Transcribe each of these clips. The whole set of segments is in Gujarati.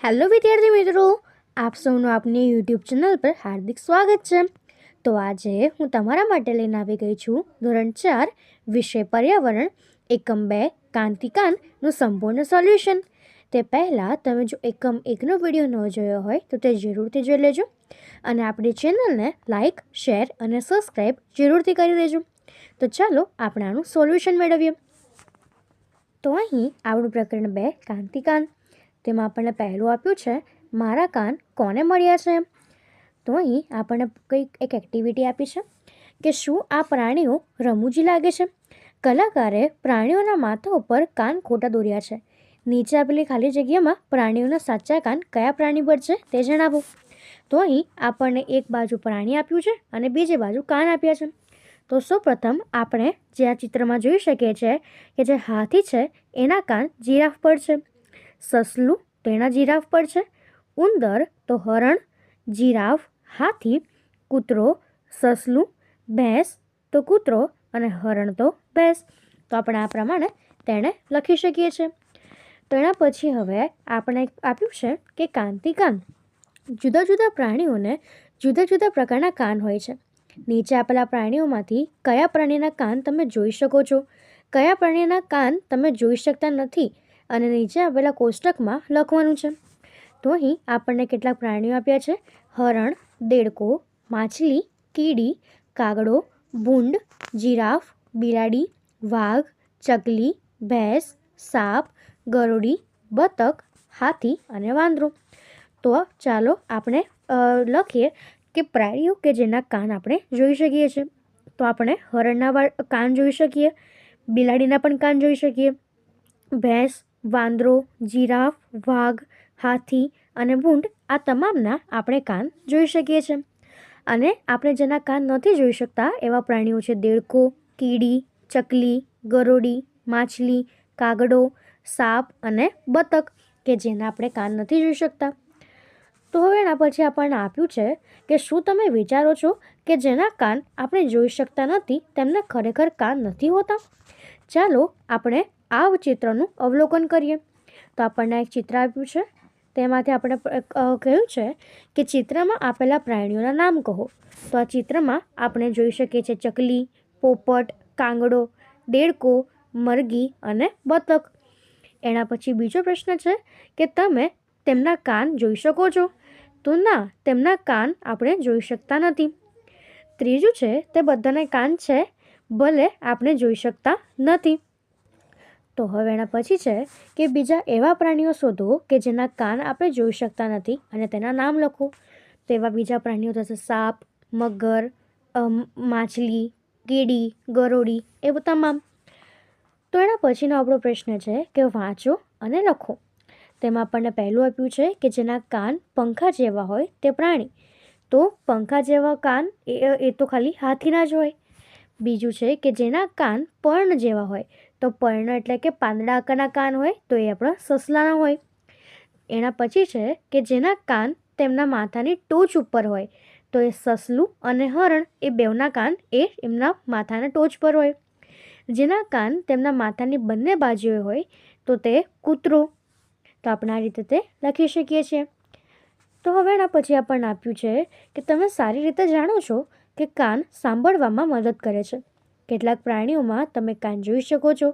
હેલો વિદ્યાર્થી મિત્રો, આપ સૌનું આપની યુટ્યુબ ચેનલ પર હાર્દિક સ્વાગત છે. તો આજે હું તમારા માટે લઈને આવી ગઈ છું ધોરણ 4 વિષય પર્યાવરણ એકમ 2 કાંતિકાનનું સંપૂર્ણ સોલ્યુશન. તે પહેલાં તમે જો એકમ 1નો વિડીયો ન જોયો હોય તો તે જરૂરથી જોઈ લેજો અને આપણી ચેનલને લાઇક, શેર અને સબસ્ક્રાઈબ જરૂરથી કરી દેજો. તો ચાલો આપણે આનું સોલ્યુશન મેળવીએ. તો અહીં આપણું પ્રકરણ 2 કાંતિકાન, તેમાં આપણને પહેલું આપ્યું છે મારા કાન કોને મળ્યા છે. તો અહીં આપણને કંઈક એક એક્ટિવિટી આપી છે કે શું આ પ્રાણીઓ રમૂજી લાગે છે. કલાકારે પ્રાણીઓના માથા ઉપર કાન ખોટા દોર્યા છે. નીચે આપેલી ખાલી જગ્યામાં પ્રાણીઓના સાચા કાન કયા પ્રાણી પર છે તે જણાવો. તો અહીં આપણને એક બાજુ પ્રાણી આપ્યું છે અને બીજી બાજુ કાન આપ્યા છે. તો સૌપ્રથમ આપણે જે આ ચિત્રમાં જોઈ શકીએ છીએ કે જે હાથી છે એના કાન જીરાફ પર છે, સસલું તેના જીરાફ પર છે, ઉંદર તો હરણ, જીરાફ, હાથી, કૂતરો, સસલું, ભેંસ તો કૂતરો અને હરણ તો ભેંસ. તો આપણે આ પ્રમાણે તેને લખી શકીએ છીએ. તો એના પછી હવે આપણે આપ્યું છે કે કાંતિકાન. જુદા જુદા પ્રાણીઓને જુદા જુદા પ્રકારના કાન હોય છે. નીચે આપેલા પ્રાણીઓમાંથી કયા પ્રાણીના કાન તમે જોઈ શકો છો, કયા પ્રાણીના કાન તમે જોઈ શકતા નથી અને નીચે આપેલા કોષ્ટકમાં લખવાનું છે. તો અહીં આપણને કેટલાક પ્રાણીઓ આપ્યા છે: હરણ, દેડકો, માછલી, કીડી, કાગડો, ભૂંડ, જીરાફ, બિલાડી, વાઘ, ચકલી, ભેંસ, સાપ, ગરોળી, બતક, હાથી અને વાંદરો. તો ચાલો આપણે લખીએ કે પ્રાણીઓ કે જેના કાન આપણે જોઈ શકીએ છીએ. તો આપણે હરણના કાન જોઈ શકીએ, બિલાડીના પણ કાન જોઈ શકીએ, ભેંસ, વાંદરો, જીરાફ, વાઘ, હાથી અને ભૂંડ આ તમામના આપણે કાન જોઈ શકીએ છીએ. અને આપણે જેના કાન નથી જોઈ શકતા એવા પ્રાણીઓ છે દેડકો, કીડી, ચકલી, ગરોળી, માછલી, કાગડો, સાપ અને બતક કે જેના આપણે કાન નથી જોઈ શકતા. તો હવે એના પછી આપણને આપ્યું છે કે શું તમે વિચારો છો કે જેના કાન આપણે જોઈ શકતા નથી તેમને ખરેખર કાન નથી હોતા? ચાલો આપણે આ ચિત્રનું અવલોકન કરીએ. તો આપણને એક ચિત્ર આપ્યું છે, તેમાંથી આપણે કહ્યું છે કે ચિત્રમાં આપેલા પ્રાણીઓના નામ કહો. તો આ ચિત્રમાં આપણે જોઈ શકીએ છીએ ચકલી, પોપટ, કાંગડો, દેડકો, મરઘી અને બતક. એના પછી બીજો પ્રશ્ન છે કે તમે તેમના કાન જોઈ શકો છો? તો ના, તેમના કાન આપણે જોઈ શકતા નથી. ત્રીજું છે તે બધાને કાન છે, ભલે આપણે જોઈ શકતા નથી. તો હવે એના પછી છે કે બીજા એવા પ્રાણીઓ શોધો કે જેના કાન આપણે જોઈ શકતા નથી અને તેના નામ લખો. તો એવા બીજા પ્રાણીઓ થશે સાપ, મગર, માછલી, કીડી, ગરોળી, એવું તમામ. તો એના પછીનો આપણો પ્રશ્ન છે કે વાંચો અને લખો. તેમાં આપણને પહેલું આપ્યું છે કે જેના કાન પંખા જેવા હોય તે પ્રાણી. તો પંખા જેવા કાન એ તો ખાલી હાથીના જ હોય. બીજું છે કે જેના કાન પર્ણ જેવા હોય. તો પર્ણ એટલે કે પાંદડા આકારના કાન હોય તો એ આપણા સસલાના હોય. એના પછી છે કે જેના કાન તેમના માથાની ટોચ ઉપર હોય. તો એ સસલું અને હરણ એ બેવના કાન એ એમના માથાના ટોચ પર હોય. જેના કાન તેમના માથાની બંને બાજુએ હોય તો તે કૂતરો. તો આપણે આ રીતે તે લખી શકીએ છીએ. તો હવે એના પછી આપણને આપ્યું છે કે તમે સારી રીતે જાણો છો કે કાન સાંભળવામાં મદદ કરે છે. કેટલાક પ્રાણીઓમાં તમે કાન જોઈ શકો છો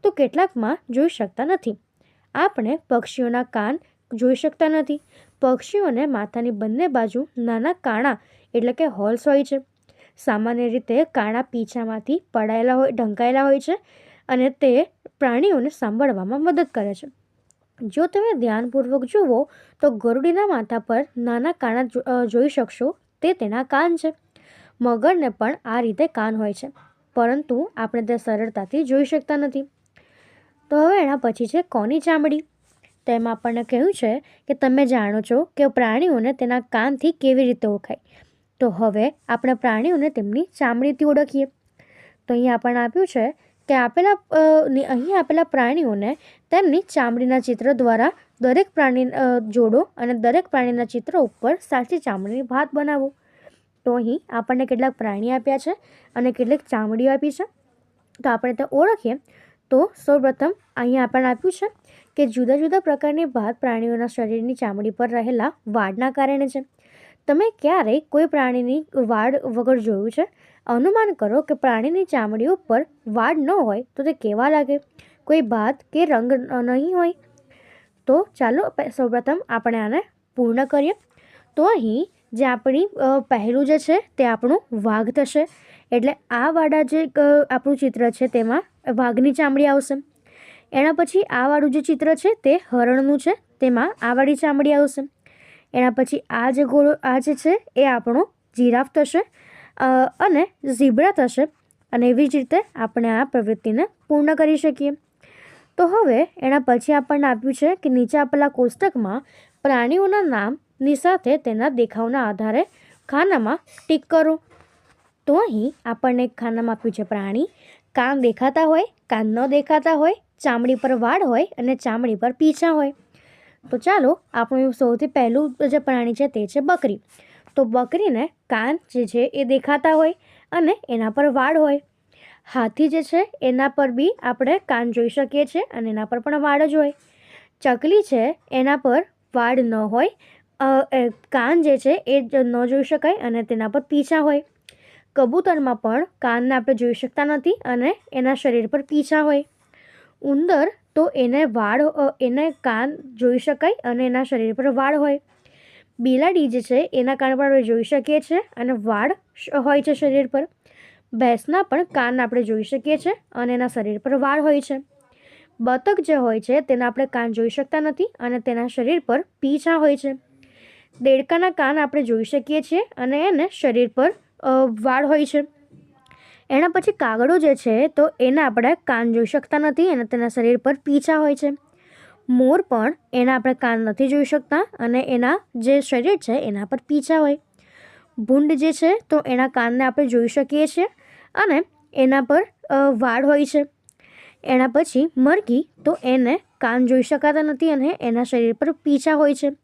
તો કેટલાકમાં જોઈ શકતા નથી. આપણે પક્ષીઓના કાન જોઈ શકતા નથી. પક્ષીઓને માથાની બંને બાજુ નાના કાણા એટલે કે હોલ્સ હોય છે. સામાન્ય રીતે કાણા પીંછામાંથી ઢંકાયેલા હોય છે અને તે પ્રાણીઓને સાંભળવામાં મદદ કરે છે. જો તમે ધ્યાનપૂર્વક જુઓ તો ગરુડીના માથા પર નાના કાણા જોઈ શકશો, તે તેના કાન છે. મગરને પણ આ રીતે કાન હોય છે, પરંતુ આપણે તે સરળતાથી જોઈ શકતા નથી. તો હવે એના પછી છે કોની ચામડી. તેમાં આપણને કહ્યું છે કે તમે જાણો છો કે પ્રાણીઓને તેના કાનથી કેવી રીતે ઓળખાય. તો હવે આપણે પ્રાણીઓને તેમની ચામડીથી ઓળખીએ. તો અહીં આપણને આપ્યું છે કે અહીં આપેલા પ્રાણીઓને તેમની ચામડીના ચિત્ર દ્વારા દરેક પ્રાણી જોડો અને દરેક પ્રાણીના ચિત્ર ઉપર સાચી ચામડીની ભાત બનાવો. તો અહીં આપણને કેટલાક પ્રાણી આપ્યા છે અને કેટલીક ચામડીઓ આપી છે. તો આપણે તે ઓળખીએ. તો સૌપ્રથમ અહીં આપણને આપ્યું છે કે જુદા જુદા પ્રકારની ભાત પ્રાણીઓના શરીરની ચામડી પર રહેલા વાડના કારણે છે. તમે ક્યારેય કોઈ પ્રાણીની વાડ વગર જોયું છે? અનુમાન કરો કે પ્રાણીની ચામડી ઉપર વાડ ન હોય તો તે કેવા લાગે? કોઈ ભાત કે રંગ નહીં હોય. તો ચાલો સૌપ્રથમ આપણે આને પૂર્ણ કરીએ. તો અહીં જે આપણી પહેલું જે છે તે આપણું વાઘ થશે. એટલે આ વાળા જે આપણું ચિત્ર છે તેમાં વાઘની ચામડી આવશે. એના પછી આ વાળું જે ચિત્ર છે તે હરણનું છે, તેમાં આ વાળી ચામડી આવશે. એના પછી આ જે છે એ આપણો જીરાફ થશે અને ઝીબ્રા થશે. અને એવી જ રીતે આપણે આ પ્રવૃત્તિને પૂર્ણ કરી શકીએ. તો હવે એના પછી આપણને આપ્યું છે કે નીચે આપેલા કોષ્ટકમાં પ્રાણીઓના નામની સાથે તેના દેખાવના આધારે ખાનામાં ટીક કરો. તો અહીં આપણને એક ખાનામાં આપ્યું છે પ્રાણી. કાન દેખાતા હોય, કાન ન દેખાતા હોય, ચામડી પર વાળ હોય અને ચામડી પર પીંછા હોય. તો ચાલો આપણું સૌથી પહેલું જે પ્રાણી છે તે છે બકરી. તો બકરીને કાન જે છે એ દેખાતા હોય અને એના પર વાળ હોય. હાથી જે છે એના પર બી આપણે કાન જોઈ શકીએ છીએ અને એના પર પણ વાળ જ હોય. ચકલી છે એના પર વાળ ન હોય, કાન જે છે એ ન જોઈ શકાય અને તેના પર પીંછા હોય. કબૂતરમાં પણ કાનને આપણે જોઈ શકતા નથી અને એના શરીર પર પીંછા હોય. ઉંદર તો એને કાન જોઈ શકાય અને એના શરીર પર વાળ હોય. બિલાડી જે છે એના કાન પણ આપણે જોઈ શકીએ છીએ અને વાળ હોય છે શરીર પર. ભેંસના પણ કાન આપણે જોઈ શકીએ છીએ અને એના શરીર પર વાળ હોય છે. બતક જે હોય છે તેના આપણે કાન જોઈ શકતા નથી અને તેના શરીર પર પીંછા હોય છે. દેડકાના કાન આપણે જોઈ શકીએ છીએ અને એને શરીર પર વાળ હોય છે. એના પછી કાગડો જે છે તો એને આપણે કાન જોઈ શકતા નથી અને તેના શરીર પર પીંછા હોય છે. મોર પણ એના આપણે કાન નથી જોઈ શકતા અને એના જે શરીર છે એના પર પીંછા હોય. ભૂંડ જે છે તો એના કાનને આપણે જોઈ શકીએ છીએ અને એના પર વાળ હોય છે. એના પછી મરઘી તો એને કાન જોઈ શકાતા નથી અને એના શરીર પર પીંછા હોય છે.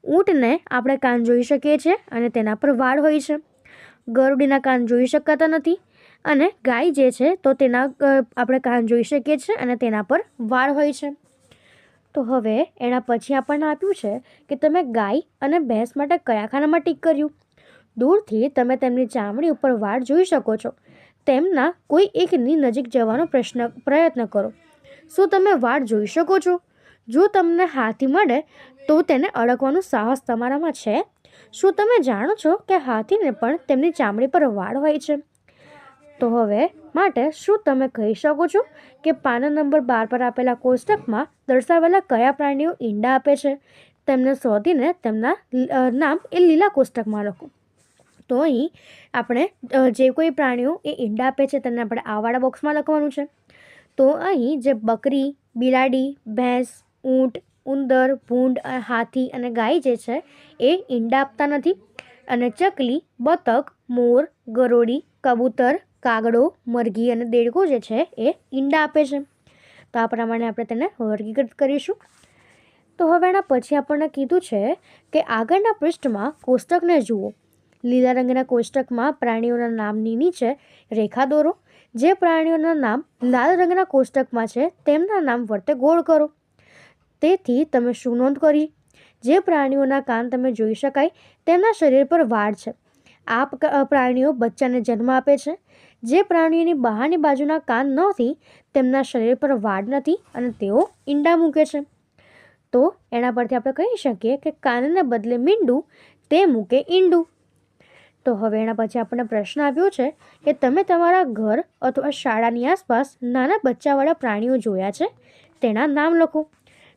ઊંટને આપણે કાન જોઈ શકીએ છીએ અને તેના પર વાળ હોય છે. ગરુડીના કાન જોઈ શકાતા નથી અને ગાય જે છે તો તેના આપણે કાન જોઈ શકીએ છીએ અને તેના પર વાળ હોય છે. તો હવે એના પછી આપણને આપ્યું છે કે તમે ગાય અને ભેંસ માટે કયા ખાનામાં ટીક કર્યું. દૂરથી તમે તેમની ચામડી ઉપર વાળ જોઈ શકો છો. તેમના કોઈ એકની નજીક જવાનો પ્રયત્ન કરો. શું તમે વાળ જોઈ શકો છો? જો તમને હાથી મળે તો તેને અડકવાનું સાહસ તમારામાં છે? શું તમે જાણો છો કે હાથીને પણ તેમની ચામડી પર વાળ હોય છે? તો હવે માટે શું તમે કહી શકો છો કે પાના નંબર 12 પર આપેલા કોષ્ટકમાં દર્શાવેલા કયા પ્રાણીઓ ઈંડા આપે છે? તેમને શોધીને તેમના નામ એ લીલા કોષ્ટકમાં લખો. તો અહીં આપણે જે કોઈ પ્રાણીઓ એ ઈંડા આપે છે તેને આપણે આવાળા બોક્સમાં લખવાનું છે. તો અહીં જે બકરી, બિલાડી, ભેંસ, ઊંટ, ઉંદર, ભૂંડ, હાથી અને ગાય જે છે એ ઈંડા આપતા નથી. અને ચકલી, બતક, મોર, ગરોળી, કબૂતર, કાગડો, મરઘી અને દેડકો જે છે એ ઈંડા આપે છે. તો આ પ્રમાણે આપણે તેને વર્ગીકૃત કરીશું. તો હવે એના પછી આપણને કીધું છે કે આગળના પૃષ્ઠમાં કોષ્ટકને જુઓ. લીલા રંગના કોષ્ટકમાં પ્રાણીઓના નામની નીચે રેખા દોરો. જે પ્રાણીઓના નામ લાલ રંગના કોષ્ટકમાં છે તેમના નામ ફરતે ગોળ કરો. તેથી તમે શું નોંધ કરી? જે પ્રાણીઓના કાન તમે જોઈ શકાય તેમના શરીર પર વાળ છે. આ પ્રાણીઓ બચ્ચાને જન્મ આપે છે. જે પ્રાણીઓની બહારની બાજુના કાન નથી તેમના શરીર પર વાળ નથી અને તેઓ ઈંડા મૂકે છે. તો એના પરથી આપણે કહી શકીએ કે કાનને બદલે મીંડું તે મૂકે ઈંડું. તો હવે એના પછી આપણને પ્રશ્ન આપ્યો છે કે તમે તમારા ઘર અથવા શાળાની આસપાસ નાના બચ્ચાવાળા પ્રાણીઓ જોયા છે? તેના નામ લખો.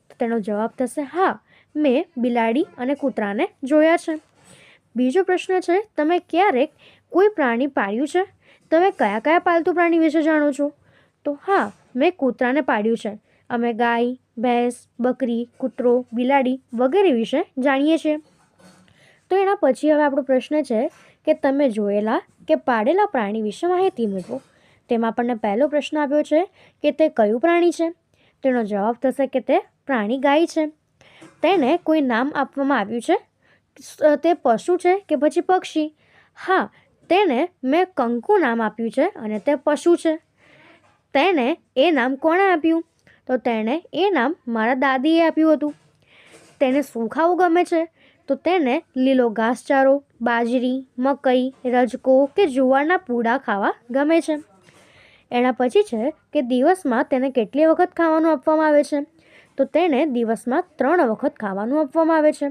તો તેનો જવાબ થશે હા, મેં બિલાડી અને કૂતરાને જોયા છે. બીજો પ્રશ્ન છે તમે ક્યારેક કોઈ પ્રાણી પાળ્યું છે? તમે કયા કયા પાલતુ પ્રાણી વિશે જાણો છો? તો હા, મેં કૂતરાને પાળ્યું છે. અમે ગાય, ભેંસ, બકરી, કૂતરો, બિલાડી વગેરે વિશે જાણીએ છીએ. તો એના પછી હવે આપણો પ્રશ્ન છે કે તમે જોયેલા કે પાળેલા પ્રાણી વિશે માહિતી મૂકો. તેમાં આપણને પહેલો પ્રશ્ન આપ્યો છે કે તે કયું પ્રાણી છે? તેનો જવાબ થશે કે તે પ્રાણી ગાય છે. તેને કોઈ નામ આપવામાં આવ્યું છે? તે પશુ છે કે પછી પક્ષી? હા, તેને મેં કંકુ નામ આપ્યું છે અને તે પશુ છે. તેને એ નામ કોણે આપ્યું? તો તેણે એ નામ મારા દાદીએ આપ્યું હતું. તેને શું ખાવું ગમે છે? તો તેને લીલો ઘાસચારો, બાજરી, મકઈ, રજકો કે જુવારના પૂડા ખાવા ગમે છે. એના પછી છે કે દિવસમાં તેને કેટલી વખત ખાવાનું આપવામાં આવે છે? તો તેને દિવસમાં 3 વખત ખાવાનું આપવામાં આવે છે.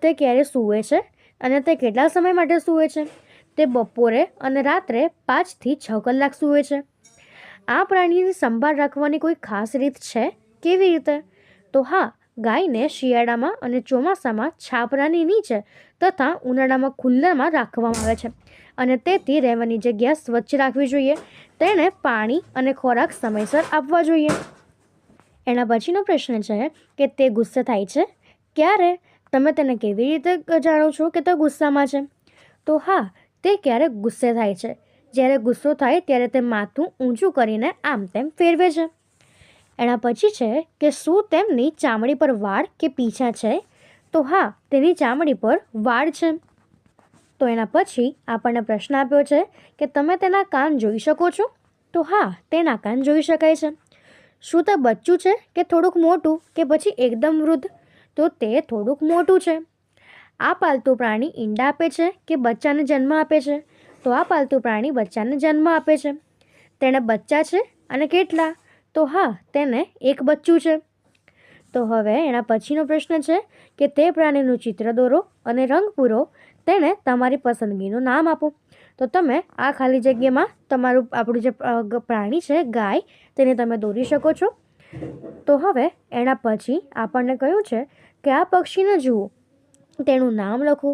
તે ક્યારે સૂવે છે અને તે કેટલા સમય માટે સૂવે છે? તે બપોરે અને રાત્રે 5 થી 6 કલાક સૂવે છે. આ પ્રાણીની સંભાળ રાખવાની કોઈ ખાસ રીત છે? કેવી રીતે? તો હા, ગાયને શિયાળામાં અને ચોમાસામાં છાપરાની નીચે તથા ઉનાળામાં ખુલ્લામાં રાખવામાં આવે છે અને તેથી રહેવાની જગ્યા સ્વચ્છ રાખવી જોઈએ. તેને પાણી અને ખોરાક સમયસર આપવા જોઈએ. એના પછીનો પ્રશ્ન છે કે તે ગુસ્સે થાય છે ક્યારે? તમે તેને કેવી રીતે જાણો છો કે તે ગુસ્સામાં છે? તો હા, તે ક્યારેક ગુસ્સે થાય છે. જ્યારે ગુસ્સો થાય ત્યારે તે માથું ઊંચું કરીને આમ તેમ ફેરવે છે. એના પછી છે કે શું તેમની ચામડી પર વાળ કે પીંછા છે? તો હા, તેની ચામડી પર વાળ છે. તો એના પછી આપણને પ્રશ્ન આપ્યો છે કે તમે તેના કાન જોઈ શકો છો? તો હા, તેના કાન જોઈ શકાય છે. શું તે બચ્ચું છે કે થોડુંક મોટું કે પછી એકદમ વૃદ્ધ? તો તે થોડુંક મોટું છે. આ પાલતુ પ્રાણી ઈંડા આપે છે કે બચ્ચાને જન્મ આપે છે? તો આ પાલતુ પ્રાણી બચ્ચાને જન્મ આપે છે. તેને બચ્ચા છે અને કેટલા? તો હા, તેને એક બચ્ચું છે. તો હવે એના પછીનો પ્રશ્ન છે કે તે પ્રાણીનું ચિત્ર દોરો અને રંગ પૂરો. તેને તમારી પસંદગીનું નામ આપો. તો તમે આ ખાલી જગ્યામાં આપણું જે પ્રાણી છે ગાય, તેને તમે દોરી શકો છો. તો હવે એના પછી આપણને કહ્યું છે કે આ પક્ષીને જુઓ, તેનું નામ લખો.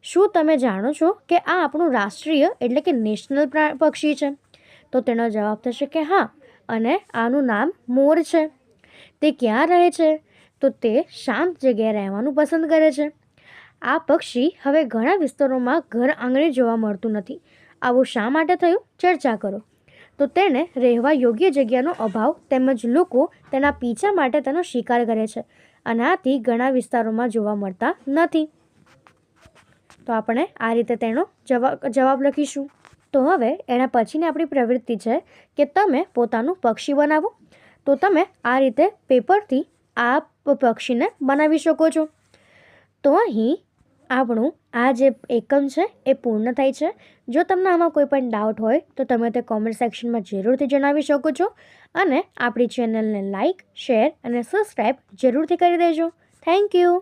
શું તમે જાણો છો કે આ આપણું રાષ્ટ્રીય એટલે કે નેશનલ પક્ષી છે? તો તેનો જવાબ થશે કે હા, અને આનું નામ મોર છે. તે ક્યાં રહે છે? તો તે શાંત જગ્યાએ રહેવાનું પસંદ કરે છે. આ પક્ષી હવે ઘણા વિસ્તારોમાં ઘર આંગણે જોવા મળતું નથી. આવું શા માટે થયું? ચર્ચા કરો. તો તેને રહેવા યોગ્ય જગ્યાનો અભાવ તેમજ લોકો તેના પીછા માટે તેનો શિકાર કરે છે અને આથી ઘણા વિસ્તારોમાં જોવા મળતા નથી. તો આપણે આ રીતે તેનો જવાબ લખીશું. તો હવે એના પછીની આપણી પ્રવૃત્તિ છે કે તમે પોતાનું પક્ષી બનાવો. તો તમે આ રીતે પેપરથી આ પક્ષીને બનાવી શકો છો. તો અહીં આપણું આ જે એકમ છે એ પૂર્ણ થાય છે. જો તમને આમાં કોઈ પણ ડાઉટ હોય તો તમે તે કોમેન્ટ સેક્શનમાં જરૂરથી જણાવી શકો છો અને આપણી ચેનલને લાઇક, શેર અને સબસ્ક્રાઈબ જરૂરથી કરી દેજો. Thank you.